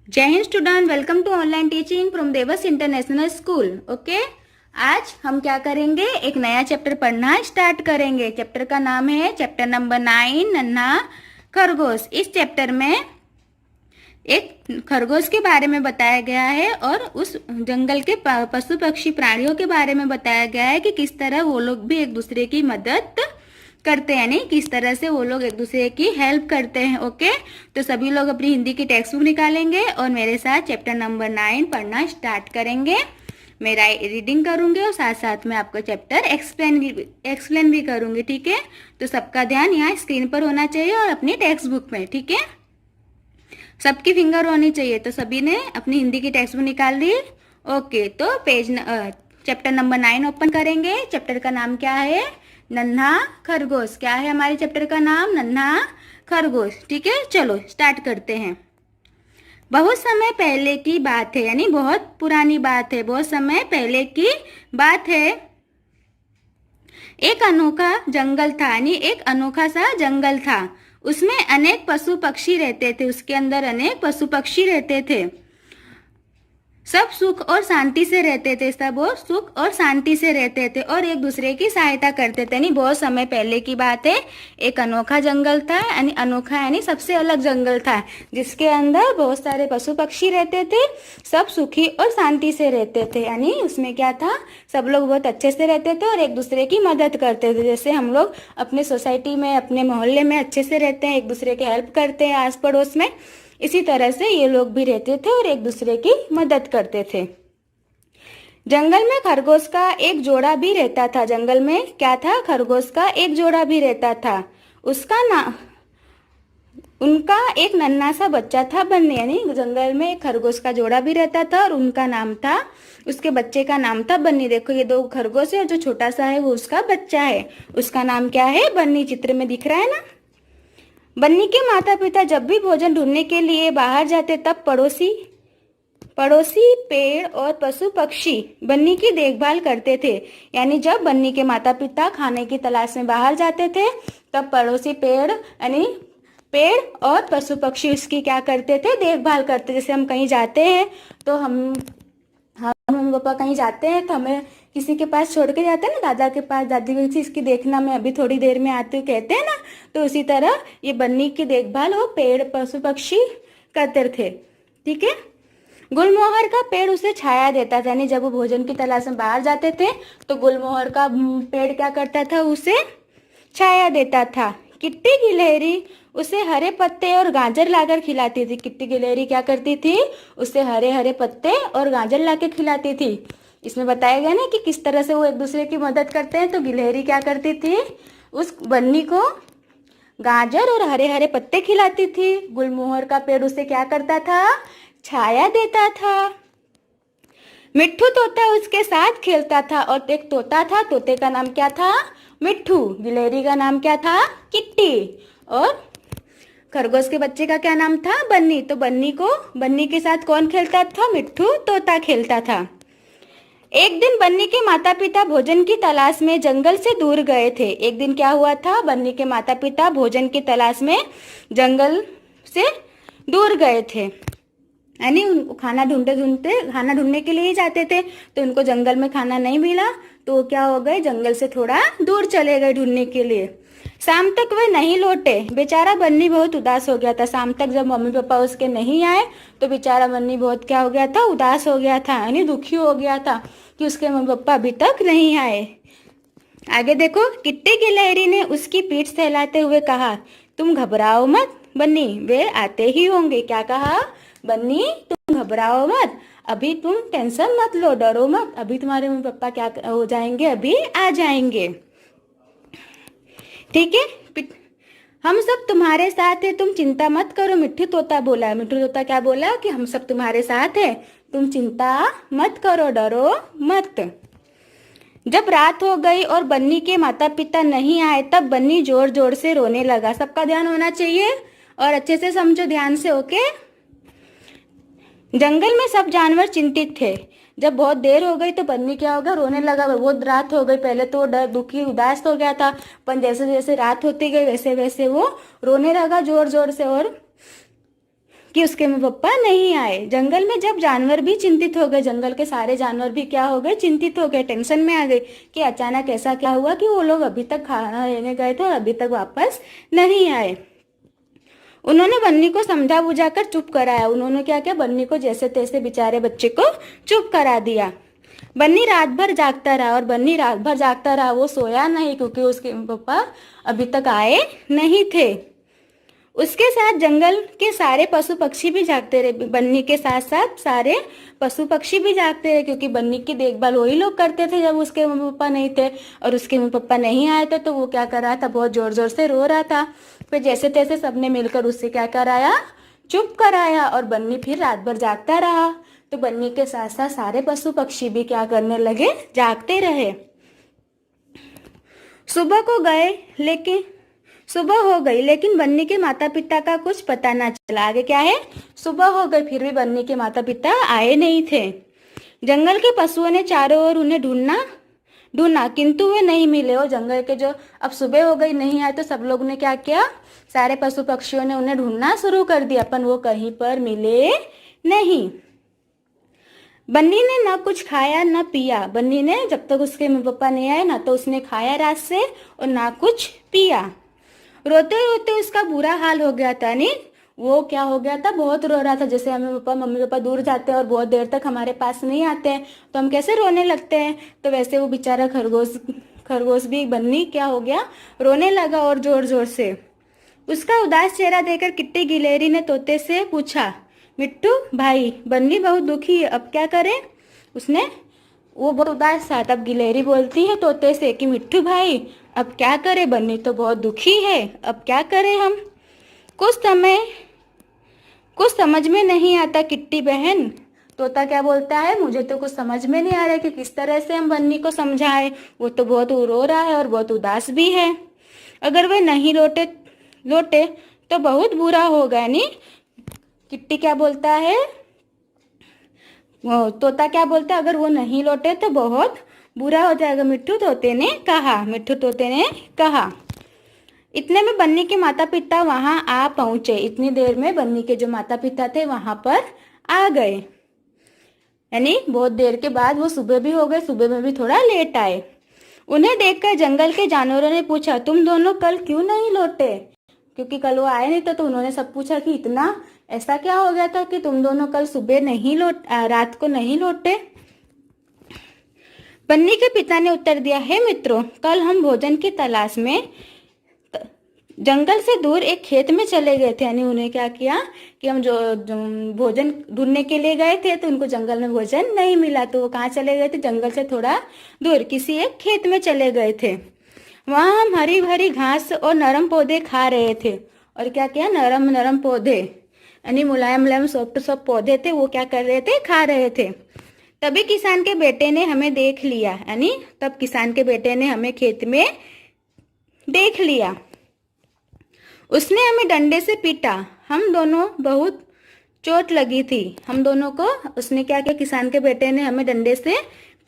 जय हिंद student, welcome to online teaching from Devas international school. Okay, आज हम क्या करेंगे, एक नया चैप्टर पढ़ना स्टार्ट करेंगे। चैप्टर का नाम है चैप्टर नंबर 9, नन्हा खरगोश। इस चैप्टर में एक खरगोश के बारे में बताया गया है और उस जंगल के पशु पक्षी प्राणियों के बारे में बताया गया है कि किस तरह वो लोग भी एक दूसरे की मदद करते हैं, यानी किस तरह से वो लोग एक दूसरे की हेल्प करते हैं। ओके, तो सभी लोग अपनी हिंदी की टेक्स्ट बुक निकालेंगे और मेरे साथ चैप्टर नंबर 9 पढ़ना स्टार्ट करेंगे। मेरा रीडिंग करूंगी और साथ साथ में आपको चैप्टर एक्सप्लेन भी करूंगी। ठीक है, तो सबका ध्यान यहाँ स्क्रीन पर होना चाहिए और अपनी टेक्स्ट बुक में। ठीक है, सबकी फिंगर होनी चाहिए। तो सभी ने अपनी हिंदी की टेक्स्ट बुक निकाल ली। ओके, तो चैप्टर नंबर 9 ओपन करेंगे। चैप्टर का नाम क्या है, नन्हा खरगोश। क्या है हमारे चैप्टर का नाम, नन्हा खरगोश। ठीक है, चलो स्टार्ट करते हैं। बहुत समय पहले की बात है, यानी बहुत पुरानी बात है, बहुत समय पहले की बात है। एक अनोखा जंगल था, यानी एक अनोखा सा जंगल था। उसमें अनेक पशु पक्षी रहते थे, उसके अंदर अनेक पशु पक्षी रहते थे। सब सुख और शांति से रहते थे, सब वो सुख और शांति से रहते थे और एक दूसरे की सहायता करते थे। यानी बहुत समय पहले की बात है, एक अनोखा जंगल था, यानी अनोखा यानी सबसे अलग जंगल था, जिसके अंदर बहुत सारे पशु पक्षी रहते थे, सब सुखी और शांति से रहते थे। यानी उसमें क्या था, सब लोग बहुत अच्छे से रहते थे और एक दूसरे की मदद करते थे। जैसे हम लोग अपने सोसाइटी में, अपने मोहल्ले में अच्छे से रहते हैं, एक दूसरे की हेल्प करते हैं आस पड़ोस में, इसी तरह से ये लोग भी रहते थे और एक दूसरे की मदद करते थे। जंगल में खरगोश का एक जोड़ा भी रहता था। जंगल में क्या था, खरगोश का एक जोड़ा भी रहता था। उनका एक नन्हा सा बच्चा था बन्नी। यानी जंगल में एक खरगोश का जोड़ा भी रहता था और उनका नाम था, उसके बच्चे का नाम था बन्नी। देखो ये दो खरगोश है और जो छोटा सा है वो उसका बच्चा है, उसका नाम क्या है, बन्नी। चित्र में दिख रहा है ना। बन्नी के माता पिता जब भी भोजन ढूंढने के लिए बाहर जाते तब पड़ोसी पेड़ और पशु पक्षी बन्नी की देखभाल करते थे। यानी जब बन्नी के माता पिता खाने की तलाश में बाहर जाते थे तब पड़ोसी पेड़, यानी पेड़ और पशु पक्षी उसकी क्या करते थे, देखभाल करते। जैसे हम कहीं जाते हैं तो मम्मी पापा कहीं जाते हैं तो हमें किसी के पास छोड़ के जाते हैं ना, दादा के पास, दादी के पास, इसकी देखना मैं अभी थोड़ी देर में आती हूँ कहते हैं ना। तो उसी तरह ये बन्नी की देखभाल वो पेड़ पशु पक्षी करते थे। ठीक है, गुलमोहर का पेड़ उसे छाया देता था। यानी जब वो भोजन की तलाश में बाहर जाते थे तो गुलमोहर का पेड़ क्या करता था, उसे छाया देता था। किट्टी गिलहरी उसे हरे पत्ते और गाजर लाकर खिलाती थी। किट्टी गिलहरी क्या करती थी, उसे हरे हरे पत्ते और गाजर लाकर खिलाती थी। इसमें बताया गया ना कि किस तरह से वो एक दूसरे की मदद करते हैं। तो गिलहरी क्या करती थी, उस बन्नी को गाजर और हरे हरे पत्ते खिलाती थी। गुलमोहर का पेड़ उसे क्या करता था, छाया देता था। मिट्ठू तोता उसके साथ खेलता था और एक तोता था, तोते का नाम क्या था, मिट्ठू। गिलहरी का नाम क्या था, किट्टी। और खरगोश के बच्चे का क्या नाम था, बन्नी। तो बन्नी के साथ कौन खेलता था, मिट्ठू तोता खेलता था। एक दिन बन्नी के माता पिता भोजन की तलाश में जंगल से दूर गए थे। एक दिन क्या हुआ था, बन्नी के माता पिता भोजन की तलाश में जंगल से दूर गए थे। यानी खाना ढूंढने के लिए ही जाते थे, तो उनको जंगल में खाना नहीं मिला तो क्या हो गए, जंगल से थोड़ा दूर चले गए ढूंढने के लिए। शाम तक वे नहीं लौटे। बेचारा बन्नी बहुत उदास हो गया था। शाम तक जब मम्मी पापा उसके नहीं आए तो बेचारा बन्नी बहुत क्या हो गया था, उदास हो गया था, यानी दुखी हो गया था कि उसके मम्मी पापा अभी तक नहीं आए। आगे देखो, किट्टी गिलहरी ने उसकी पीठ सहलाते हुए कहा, तुम घबराओ मत बन्नी, वे आते ही होंगे। क्या कहा, बन्नी तुम घबराओ मत, अभी तुम टेंशन मत लो, डरो मत, अभी तुम्हारे मम्मी पापा क्या हो जाएंगे, अभी आ जाएंगे। ठीक है, हम सब तुम्हारे साथ है, तुम चिंता मत करो, मिट्ठू तोता बोला। मिट्ठू तोता क्या बोला कि हम सब तुम्हारे साथ है, तुम चिंता मत करो, डरो मत। जब रात हो गई और बन्नी के माता पिता नहीं आए तब बन्नी जोर जोर से रोने लगा। सबका ध्यान होना चाहिए और अच्छे से समझो ध्यान से। ओके, जंगल में सब जानवर चिंतित थे। जब बहुत देर हो गई तो बन्नी क्या हो गया, रोने लगा। बहुत रात हो गई, पहले तो डर दुखी उदास हो गया था, पर जैसे जैसे रात होती गई वैसे वैसे वो रोने लगा जोर जोर से। और कि उसके मम्मी पापा नहीं आए। जंगल में जब जानवर भी चिंतित हो गए, जंगल के सारे जानवर भी क्या हो गए, चिंतित हो गए, टेंशन में आ गए कि अचानक ऐसा क्या हुआ कि वो लोग अभी तक खाना लेने गए थे और अभी तक वापस नहीं आए। उन्होंने बन्नी को समझा बुझा कर चुप कराया। उन्होंने क्या किया, बन्नी को जैसे तैसे बेचारे बच्चे को चुप करा दिया। बन्नी रात भर जागता रहा और बन्नी रात भर जागता रहा, वो सोया नहीं क्योंकि उसके पापा अभी तक आए नहीं थे। उसके साथ जंगल के सारे पशु पक्षी भी जागते रहे। बन्नी के साथ साथ सारे पशु पक्षी भी जागते रहे क्योंकि बन्नी की देखभाल वही लोग करते थे जब उसके मम्मी पापा नहीं थे। और उसके मम्मी पापा नहीं आए थे तो वो क्या कर रहा था, बहुत जोर जोर से रो रहा था। फिर जैसे तैसे सबने मिलकर उससे क्या कराया, चुप कराया और बन्नी फिर रात भर जागता रहा। तो बन्नी के साथ साथ सारे पशु पक्षी भी क्या करने लगे, जागते रहे। सुबह हो गई लेकिन बन्नी के माता पिता का कुछ पता ना चला। आगे क्या है, सुबह हो गई फिर भी बन्नी के माता पिता आए नहीं थे। जंगल के पशुओं ने चारों ओर उन्हें ढूंढा किंतु वे नहीं मिले। और जंगल के जो अब सुबह हो गई नहीं आए तो सब लोग ने क्या किया, सारे पशु पक्षियों ने उन्हें ढूंढना शुरू कर दिया, पर वो कहीं पर मिले नहीं। बन्नी ने ना कुछ खाया ना पिया। बन्नी ने जब तक उसके मम्मी पापा नहीं आए ना तो उसने खाया रात से और ना कुछ पिया। रोते रोते उसका बुरा हाल हो गया था। नहीं, वो क्या हो गया था, बहुत रो रहा था। जैसे हमें मम्मी पापा दूर जाते हैं और बहुत देर तक हमारे पास नहीं आते हैं तो हम कैसे रोने लगते हैं, तो वैसे वो बेचारा खरगोश भी बन्नी क्या हो गया, रोने लगा और जोर जोर से। उसका उदास चेहरा देखकर किट्टी गिलहरी ने तोते से पूछा, मिट्टू भाई बन्नी बहुत दुखी है, अब क्या करें। वो बहुत उदास था। तब गिलहरी बोलती है तोते से कि मिट्टू भाई अब क्या करें, बन्नी तो बहुत दुखी है, अब क्या करें हम। कुछ समझ में नहीं आता किट्टी बहन। तोता क्या बोलता है, मुझे तो कुछ समझ में नहीं आ रहा है कि किस तरह से हम बन्नी को समझाएं, वो तो बहुत रो रहा है और बहुत उदास भी है। अगर वे नहीं लौटे तो बहुत बुरा होगा। नहीं, किट्टी क्या बोलता है, तोता क्या बोलता है, अगर वो नहीं लौटे तो बहुत बुरा हो जाएगा। मिट्टू तोते ने कहा। इतने में बन्नी के माता पिता वहां आ पहुंचे। इतनी देर में बन्नी के जो माता पिता थे वहां पर आ गए, यानी बहुत देर के बाद। वो सुबह भी हो गए, सुबह में भी थोड़ा लेट आए। उन्हें देखकर जंगल के जानवरों ने पूछा, तुम दोनों कल क्यों नहीं लौटे, क्योंकि कल वो आए नहीं तो उन्होंने सब पूछा कि इतना ऐसा क्या हो गया था कि तुम दोनों कल रात को नहीं लौटे। बन्नी के पिता ने उत्तर दिया, हे मित्रों, कल हम भोजन की तलाश में जंगल से दूर एक खेत में चले गए थे। यानी उन्हें क्या किया कि हम जो भोजन ढूंढने के लिए गए थे तो उनको जंगल में भोजन नहीं मिला, तो वो कहाँ चले गए थे, जंगल से थोड़ा दूर किसी एक खेत में चले गए थे। वहां हम हरी भरी घास और नरम पौधे खा रहे थे। और क्या किया, नरम नरम पौधे यानी मुलायम मुलायम सॉफ्ट पौधे थे, वो क्या कर रहे थे, खा रहे थे। तभी किसान के बेटे ने हमें देख लिया। यानी तब किसान के बेटे ने हमें खेत में देख लिया। उसने हमें डंडे से पीटा, हम दोनों बहुत चोट लगी थी हम दोनों को। उसने क्या किया, किसान के बेटे ने हमें डंडे से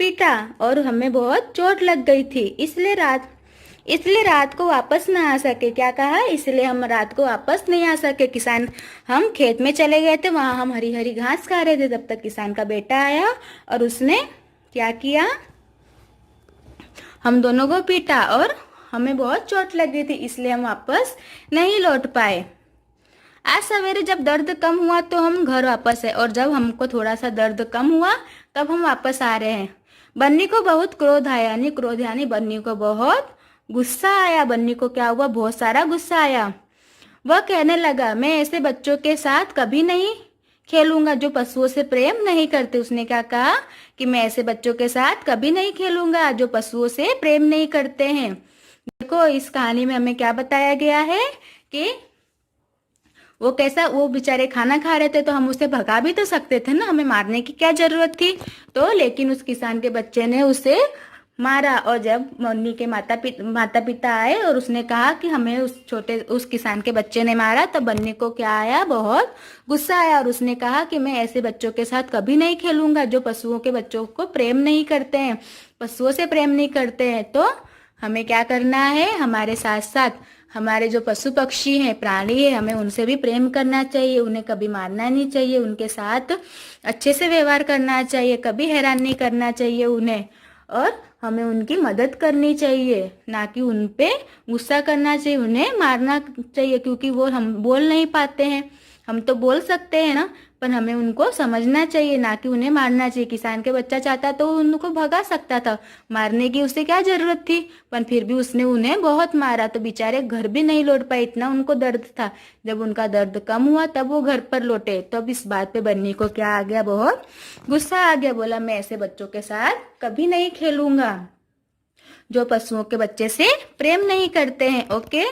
पीटा और हमें बहुत चोट लग गई थी, इसलिए रात को वापस ना आ सके। क्या कहा, इसलिए हम रात को वापस नहीं आ सके। हम खेत में चले गए थे, वहां हम हरी हरी घास खा रहे थे। तब तक किसान का बेटा आया और उसने क्या किया, हम दोनों को पीटा और हमें बहुत चोट लगी थी, इसलिए हम वापस नहीं लौट पाए। आज सवेरे जब दर्द कम हुआ तो हम घर वापस है, और जब हमको थोड़ा सा दर्द कम हुआ तब हम वापस आ रहे हैं। बन्नी को बहुत क्रोध आया। यानी बन्नी को बहुत गुस्सा आया। बन्नी को क्या हुआ, बहुत सारा गुस्सा आया। वह कहने लगा, मैं ऐसे बच्चों के साथ कभी नहीं खेलूंगा जो पशुओं से प्रेम नहीं करते। उसने क्या कहा कि मैं ऐसे बच्चों के साथ कभी नहीं खेलूंगा जो पशुओं से प्रेम नहीं करते हैं। देखो इस कहानी में हमें क्या बताया गया है कि वो बेचारे खाना खा रहे थे तो हम उसे भगा भी तो सकते थे ना, हमें मारने की क्या जरूरत थी। तो लेकिन उस किसान के बच्चे ने उसे मारा। और जब बन्नी के माता पिता आए और उसने कहा कि हमें उस किसान के बच्चे ने मारा, तब बन्नी को क्या आया, बहुत गुस्सा आया। और उसने कहा कि मैं ऐसे बच्चों के साथ कभी नहीं खेलूंगा जो पशुओं के बच्चों को प्रेम नहीं करते हैं, पशुओं से प्रेम नहीं करते हैं। तो हमें क्या करना है, हमारे साथ साथ हमारे जो पशु पक्षी हैं, प्राणी है, हमें उनसे भी प्रेम करना चाहिए, उन्हें कभी मारना नहीं चाहिए, उनके साथ अच्छे से व्यवहार करना चाहिए, कभी हैरान नहीं करना चाहिए उन्हें, और हमें उनकी मदद करनी चाहिए, ना कि उन पे गुस्सा करना चाहिए, उन्हें मारना चाहिए, क्योंकि वो हम बोल नहीं पाते हैं। हम तो बोल सकते हैं ना, पर हमें उनको समझना चाहिए, ना कि उन्हें मारना चाहिए। किसान के बच्चा चाहता तो उनको भगा सकता था, मारने की उसे क्या जरूरत थी, पर फिर भी उसने उन्हें बहुत मारा, तो बेचारे घर भी नहीं लौट पाए, इतना उनको दर्द था। जब उनका दर्द कम हुआ तब वो घर पर लौटे। तब इस बात पे बन्नी को क्या आ गया, बहुत गुस्सा आ गया। बोला मैं ऐसे बच्चों के साथ कभी नहीं खेलूंगा जो पशुओं के बच्चे से प्रेम नहीं करते हैं। ओके,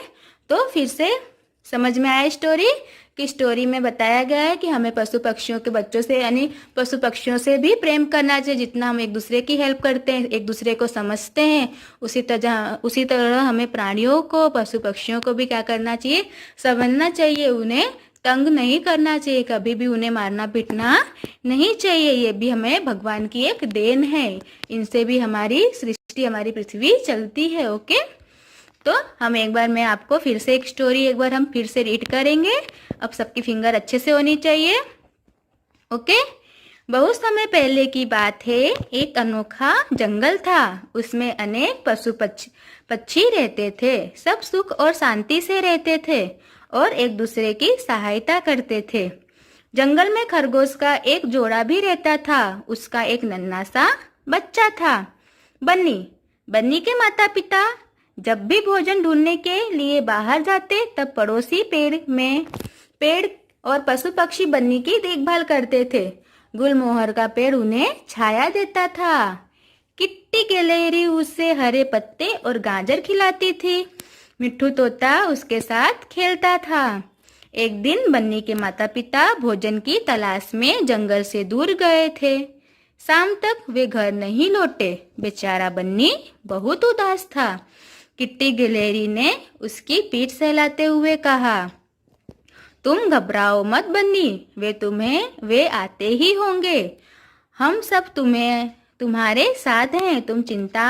तो फिर से समझ में आया स्टोरी? कि स्टोरी में बताया गया है कि हमें पशु पक्षियों के बच्चों से यानी पशु पक्षियों से भी प्रेम करना चाहिए। जितना हम एक दूसरे की हेल्प करते हैं, एक दूसरे को समझते हैं, उसी तरह हमें प्राणियों को, पशु पक्षियों को भी क्या करना चाहिए, समझना चाहिए। उन्हें तंग नहीं करना चाहिए, कभी भी उन्हें मारना पीटना नहीं चाहिए। ये भी हमें भगवान की एक देन है, इनसे भी हमारी सृष्टि, हमारी पृथ्वी चलती है। ओके, तो मैं आपको फिर से एक स्टोरी एक बार हम फिर से रीड करेंगे। अब सबकी फिंगर अच्छे से होनी चाहिए। ओके, बहुत समय पहले की बात है, एक अनोखा जंगल था। उसमें अनेक पशु पक्षी रहते थे। सब सुख और शांति से रहते थे और एक दूसरे की सहायता करते थे। जंगल में खरगोश का एक जोड़ा भी रहता था। उसका एक नन्हा सा बच्चा था, बन्नी। बन्नी के माता पिता जब भी भोजन ढूंढने के लिए बाहर जाते, तब पड़ोसी पेड़ और पशु पक्षी बन्नी की देखभाल करते थे। गुलमोहर का पेड़ उन्हें छाया देता था। किट्टी गिलहरी उसे हरे पत्ते और गाजर खिलाती थी। मिट्ठू तोता उसके साथ खेलता था। एक दिन बन्नी के माता पिता भोजन की तलाश में जंगल से दूर गए थे। शाम तक वे घर नहीं लौटे। बेचारा बन्नी बहुत उदास था। किट्टी गिलहरी ने उसकी पीठ सहलाते हुए कहा, तुम घबराओ मत बन्नी, वे आते ही होंगे। हम सब तुम्हारे साथ हैं, तुम चिंता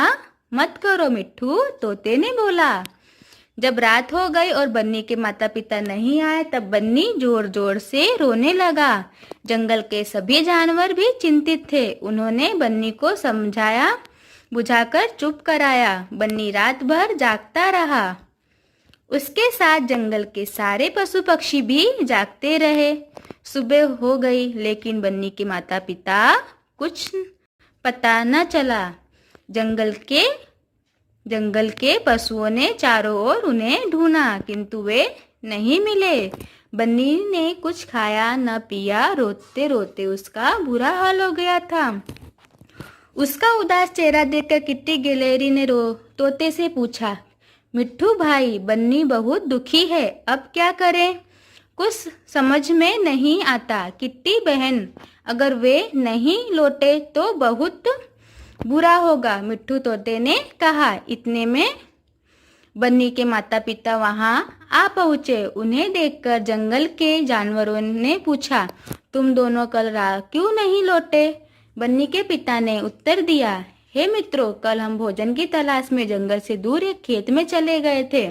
मत करो। मिट्ठू तोते ने बोला। जब रात हो गई और बन्नी के माता पिता नहीं आए, तब बन्नी जोर जोर से रोने लगा। जंगल के सभी जानवर भी चिंतित थे। उन्होंने बन्नी को समझाया बुझाकर चुप कराया। बन्नी रात भर जागता रहा। उसके साथ जंगल के सारे पशु पक्षी भी जागते रहे। सुबह हो गई, लेकिन बन्नी के माता पिता कुछ पता न चला। जंगल के पशुओं ने चारों ओर उन्हें ढूंढा, किंतु वे नहीं मिले। बन्नी ने कुछ खाया न पिया। रोते रोते उसका बुरा हाल हो गया था। उसका उदास चेहरा देखकर किट्टी गिलहरी ने तोते से पूछा, मिट्ठू भाई, बन्नी बहुत दुखी है, अब क्या करें? कुछ समझ में नहीं आता। किट्टी बहन, अगर वे नहीं लौटे तो बहुत बुरा होगा, मिट्ठू तोते ने कहा। इतने में बन्नी के माता पिता वहां आ पहुंचे। उन्हें देखकर जंगल के जानवरों ने पूछा, तुम दोनों कल रात क्यों नहीं लौटे? बन्नी के पिता ने उत्तर दिया, हे मित्रों, कल हम भोजन की तलाश में जंगल से दूर एक खेत में चले गए थे।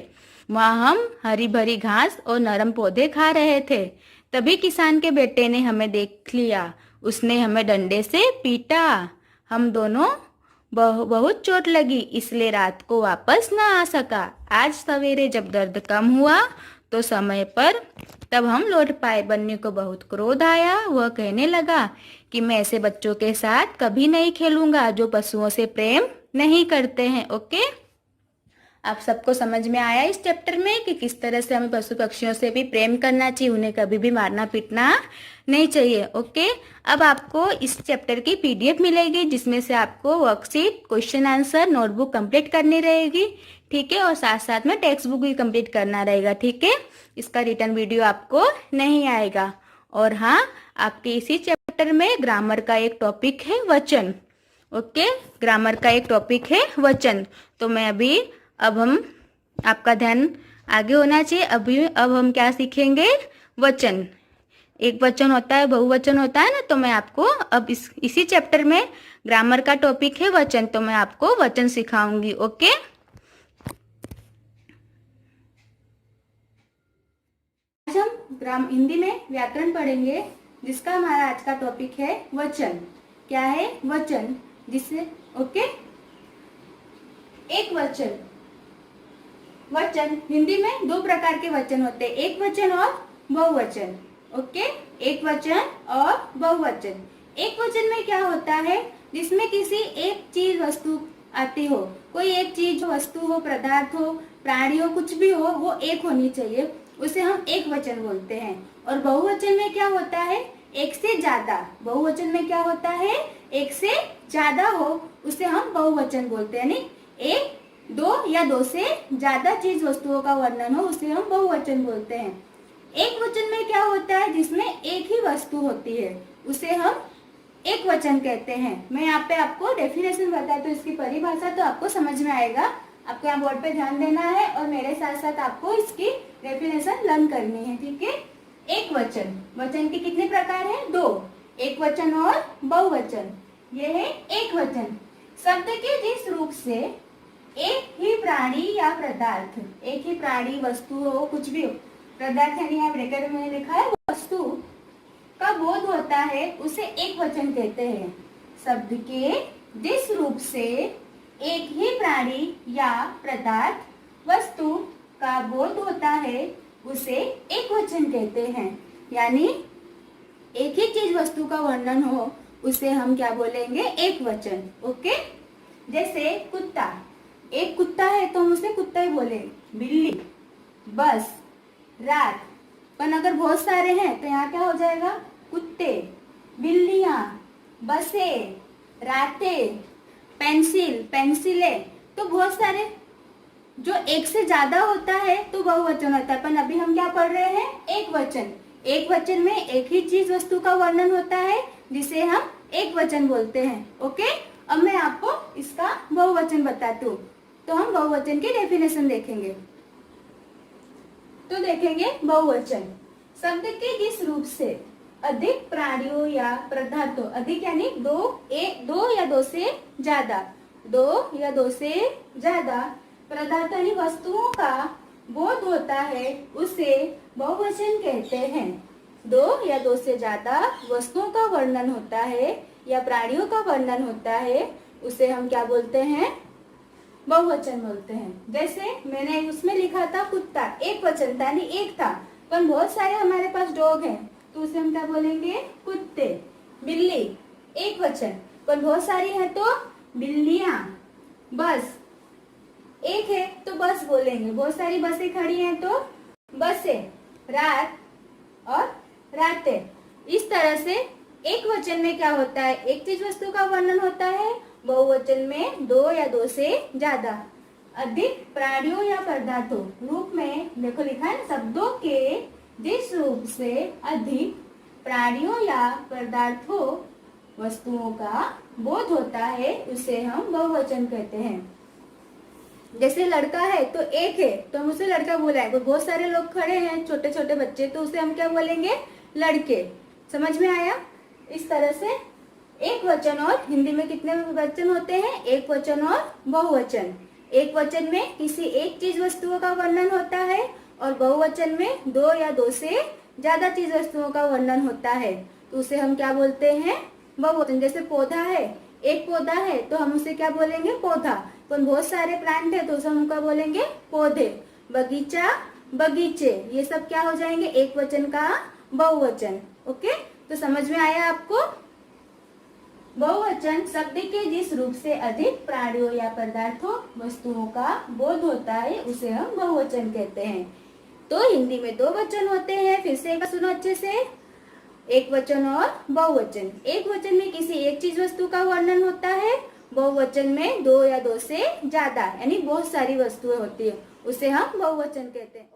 वहां हम हरी भरी घास और नरम पौधे खा रहे थे। तभी किसान के बेटे ने हमें देख लिया। उसने हमें डंडे से पीटा। हम दोनों बहुत चोट लगी, इसलिए रात को वापस न आ सका। आज सवेरे जब दर्द कम हुआ तो समय पर तब हम लौट पाए। बन्नी को बहुत क्रोध आया। वह कहने लगा कि मैं ऐसे बच्चों के साथ कभी नहीं खेलूंगा जो पशुओं से प्रेम नहीं करते हैं। ओके, आप सबको समझ में आया इस चैप्टर में कि किस तरह से हमें पशु पक्षियों से भी प्रेम करना चाहिए, उन्हें कभी भी मारना पीटना नहीं चाहिए। ओके, अब आपको इस चैप्टर की पीडीएफ मिलेगी, जिसमें से आपको worksheet, question answer, notebook complete करनी रहेगी। ठीक है, और साथ साथ में टेक्स्ट बुक भी कंप्लीट करना रहेगा। ठीक है, इसका रिटर्न वीडियो आपको नहीं आएगा। और हाँ, आपके इसी चैप्टर में ग्रामर का एक टॉपिक है वचन। ओके, ग्रामर का एक टॉपिक है वचन। तो अब हम आपका ध्यान आगे होना चाहिए। अब हम क्या सीखेंगे? वचन। एक वचन होता है, बहुवचन होता है ना, तो मैं आपको अब इसी चैप्टर में ग्रामर का टॉपिक है वचन, तो मैं आपको वचन सिखाऊंगी। ओके, हिंदी में व्याकरण पढ़ेंगे, जिसका हमारा आज का टॉपिक है वचन। क्या है? वचन। जिससे ओके, एक वचन। वचन हिंदी में दो प्रकार के वचन होते हैं, एक वचन और बहुवचन। ओके, एक वचन और बहुवचन। एक वचन में क्या होता है? जिसमें किसी एक चीज वस्तु आती हो, कोई एक चीज वस्तु हो, पदार्थ हो, प्राणी हो, कुछ भी हो, वो एक होनी चाहिए, उसे हम एक वचन बोलते हैं। और बहुवचन में क्या होता है? एक से ज्यादा। बहुवचन में क्या होता है? एक से ज्यादा हो, उसे हम बहुवचन बोलते हैं। यानी एक, दो या दो से ज्यादा चीज वस्तुओं का वर्णन हो, उसे हम बहुवचन बोलते हैं। एक वचन में क्या होता है? जिसमें एक ही वस्तु होती है, उसे हम एक वचन कहते हैं। मैं यहाँ पे आपको डेफिनेशन बताया तो इसकी परिभाषा तो आपको समझ में आएगा। आपको यहाँ बोर्ड पे ध्यान देना है और मेरे साथ साथ आपको इसकी डेफिनेशन लर्न करनी है, ठीक है। एक वचन, वचन के कितने प्रकार हैं? दो, एक वचन और बहुवचन। ये है एक वचन। शब्द के जिस रूप से एक ही प्राणी या पदार्थ, एक ही प्राणी, वस्तु हो, कुछ भी हो, पदार्थ यानी यहाँ ब्रैकेट में लिखा है वस्तु का बोध होता है, उसे एक वचन कहते हैं। शब्द के जिस रूप से एक ही प्राणी या पदार्थ, वस्तु का बोध होता है, उसे एक वचन कहते हैं। यानी एक ही चीज वस्तु का वर्णन हो, उसे हम क्या बोलेंगे? एक वचन। ओके, जैसे कुत्ता, एक कुत्ता है तो हम उसे कुत्ता ही बोलेंगे। बिल्ली, बस, रात। पर अगर बहुत सारे हैं तो यहाँ क्या हो जाएगा? कुत्ते, बिल्लियां, बसे, रातें, पेंसिल, पेंसिलें। तो बहुत सारे, जो एक से ज्यादा होता है तो बहुवचन होता है, पर अभी हम क्या पढ़ रहे हैं? एक वचन। एक वचन में एक ही चीज वस्तु का वर्णन होता है, जिसे हम एक वचन बोलते हैं। ओके, अब मैं आपको इसका बहुवचन बताती हूँ। तो हम बहुवचन की डेफिनेशन देखेंगे। तो देखेंगे बहुवचन, शब्द के जिस रूप से अधिक प्राणियों या पदार्थों, अधिक यानी दो, एक, दो या दो से ज्यादा, दो या दो से ज्यादा पदार्थ यानी वस्तुओं का बोध होता है, उसे बहुवचन कहते हैं। दो या दो से ज्यादा वस्तुओं का वर्णन होता है या प्राणियों का वर्णन होता है, उसे हम क्या बोलते हैं? बहुवचन बोलते हैं। जैसे मैंने उसमें लिखा था कुत्ता, एक वचन था, यानी एक था, पर बहुत सारे हमारे पास डॉग हैं, तो उसे हम क्या बोलेंगे? कुत्ते। बिल्ली, एक वचन, पर बहुत सारी है तो बिल्लियां। बस, एक है तो बस बोलेंगे, बहुत सारी बसें खड़ी हैं तो बसें। रात और रातें। इस तरह से एक वचन में क्या होता है? एक चीज वस्तु का वर्णन होता है। बहुवचन में दो या दो से ज्यादा अधिक प्राणियों या पदार्थों, रूप में देखो लिखा है, शब्दों के जिस रूप से अधिक प्राणियों या पदार्थों, वस्तुओं का बोध होता है, उसे हम बहुवचन कहते हैं। जैसे लड़का है तो एक है तो हम उसे लड़का बोलेंगे, बहुत सारे लोग खड़े हैं, छोटे छोटे बच्चे, तो उसे हम क्या बोलेंगे? लड़के। समझ में आया? इस तरह से एक वचन, और हिंदी में कितने वचन होते हैं? एक वचन और बहुवचन। एक वचन में किसी एक चीज वस्तुओं का वर्णन होता है, और बहुवचन में दो या दो से ज्यादा चीज वस्तुओं का वर्णन होता है, तो उसे हम क्या बोलते हैं? बहुवचन। जैसे पौधा है, एक पौधा है तो हम उसे क्या बोलेंगे? पौधा। तो बहुत सारे प्लांट है तो उसे हम क्या बोलेंगे? पौधे। बगीचा, बगीचे, ये सब क्या हो जाएंगे? एक वचन का बहुवचन। ओके, तो समझ में आया आपको? बहुवचन शब्द के जिस रूप से अधिक प्राणियों या पदार्थों, वस्तुओं का बोध होता है, उसे हम बहुवचन कहते हैं। तो हिंदी में दो वचन होते हैं, फिर से एक बार सुनो अच्छे से, एक वचन और बहुवचन। एक वचन में किसी एक चीज वस्तु का वर्णन होता है, बहुवचन में दो या दो से ज्यादा यानी बहुत सारी वस्तुएं होती है, उसे हम बहुवचन कहते हैं।